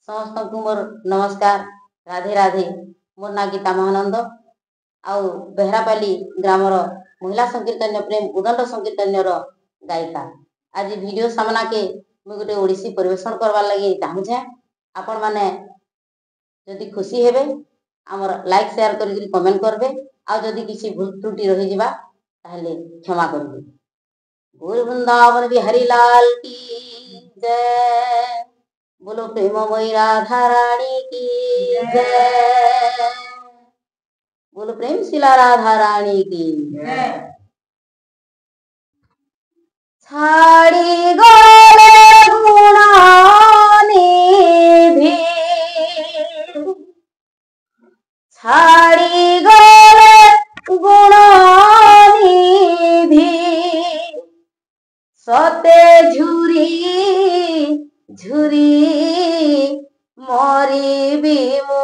समस्त को मोर नमस्कार। राधे राधे। मोर ना गीता महानंद आउ बेहरापाली ग्रामर महिला संकीर्तन्य प्रेम उदंड संकीर्तन्यर गायिका। आज वीडियो सामना के मुझे गोटे ओडिसी परिवेशन करवार लगी चाहूचे। आपण माने जदि खुशी हेबे आमर लाइक शेयर करी कमेंट करबे आ जदि किसी भूल त्रुटि रही जिबा ताहले क्षमा करबे। बोल वृंदावन बिहारी लाल की जय। बोलो प्रेममयी राधा रानी की जय। बोलो प्रेम शिला राधा रानी की जय। छाड़ी गले गुणानिधि छाड़ी गले गुणानिधि सते झुरी झुरी मरिबी मु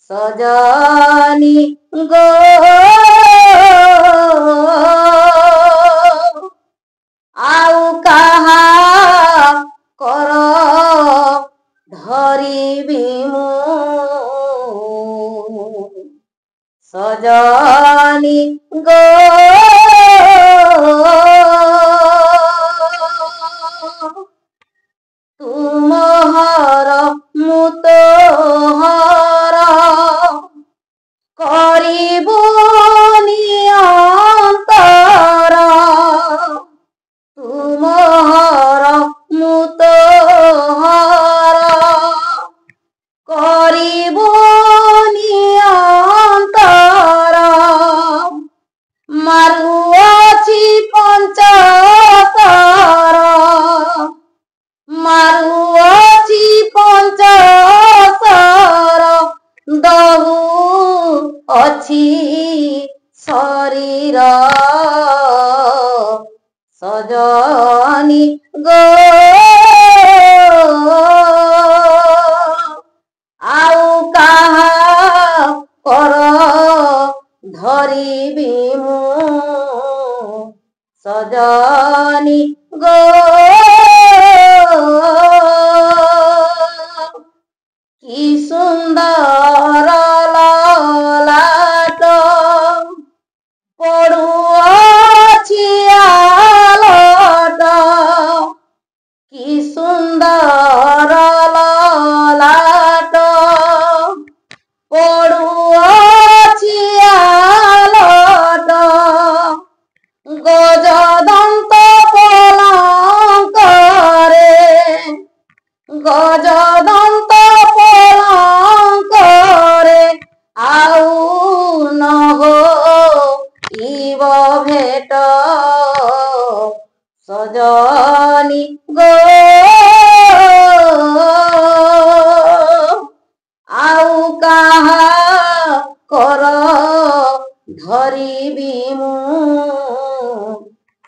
सजनी गो आउ कहा कर धरिबी मु सजनी गो तुमहर मुतोहर करिबु नियंतर तुमहर मुतोहर करिबु नियंतर मारुअछि पंचतर मारुअछि पंचतर दहु अछि शरीर सजनी गो आउ कहा कर धरिबी मु सजनी गो कि सुंदर ललाट पड़ुअछि आलट कि सुंदर ललाट पड़ुअछि आलट गजदंत पलंकरे गजदंत पलंकरे आउ न हो इव भेट सजनी गो आउ कहा कर धरिबी मु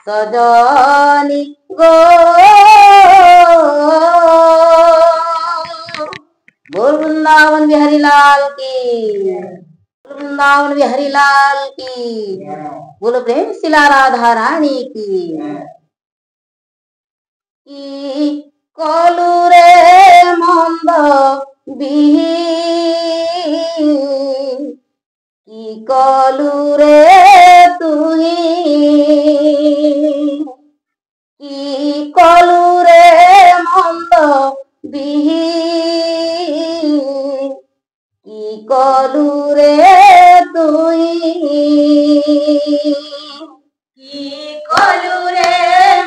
सजनी गो। बोल वृंदावन बिहारी लाल की वृंदावन बिहारी लाल की बोलो प्रेम शिला राधा रानी की कलु रे मंद बिही की कलु रे तुही की कलु रे मंद बिही की कलु रे तुही की कलु रे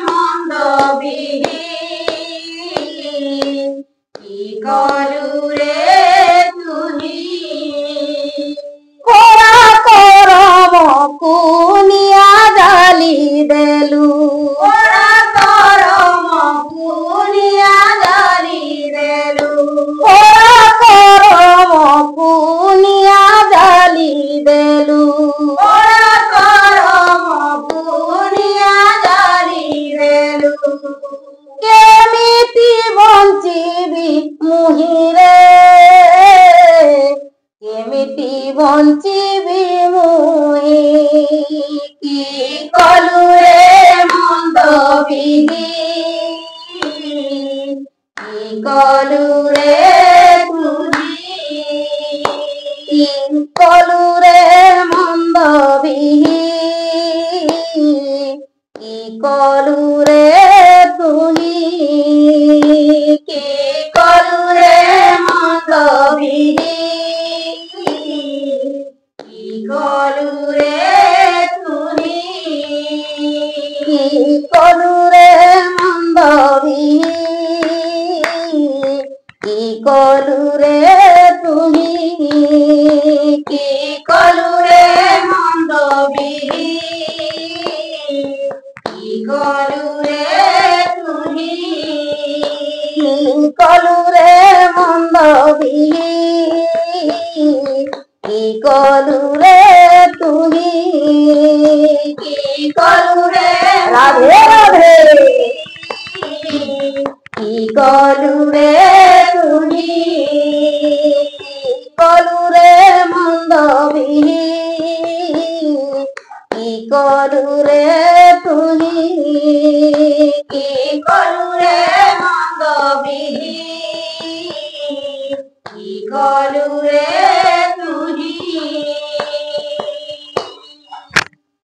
मंद बिही की कलु रे तुही कोरा करम कुनिया जाली देलु कोरा करम कुनिया जाली देलु कोरा करम कुनिया जाली देलु कोरा करम कुनिया जाली देलु केमिति बंचिबी मुहिरे केमिति बंचिबी मुहि की कलु रे मंद बिही কলু রে তুহি কি কলু রে মন্দ বিহি কি কলু রে তুহি কি কলু রে মন্দ বিহি কি কলু রে তুহি কি কলু রে মন্দ বিহি কি কলু রে তুহি কি কলু রে মন্দ বিহি কি কলু রে তুহি কি কলু রে মন্দ বিহি কি কলু রে তুহি কি কলু রে রাধে রাধে কি কলু রে তুহি কি কলু রে মন্দ বিহি কি কলু রে তুহি কি কলু রে মন্দ বিহি কি কলু রে